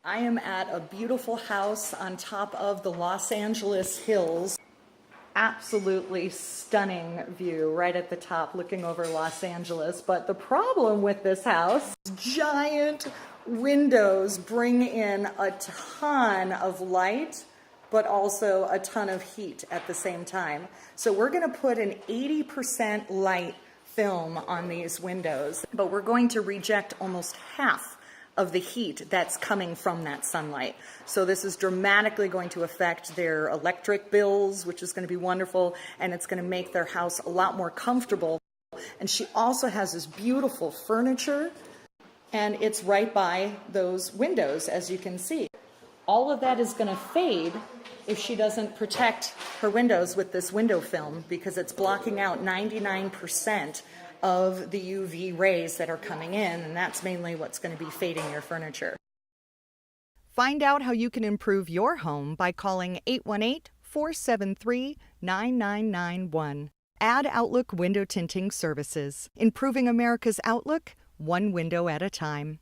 I am at a beautiful house on top of the Los Angeles hills. Absolutely stunning view right at the top looking over Los Angeles. But the problem with this house, giant windows bring in a ton of light, but also a ton of heat at the same time. So we're going to put an 80% light film on these windows, but we're going to reject almost half of the heat that's coming from that sunlight. So this is dramatically going to affect their electric bills, which is going to be wonderful, and it's going to make their house a lot more comfortable. And she also has this beautiful furniture, and it's right by those windows, as you can see. All of that is going to fade if she doesn't protect her windows with this window film, because it's blocking out 99% of the UV rays that are coming in, and that's mainly what's going to be fading your furniture. Find out how you can improve your home by calling 818-473-9991. Add Outlook Window Tinting Services, improving America's outlook one window at a time.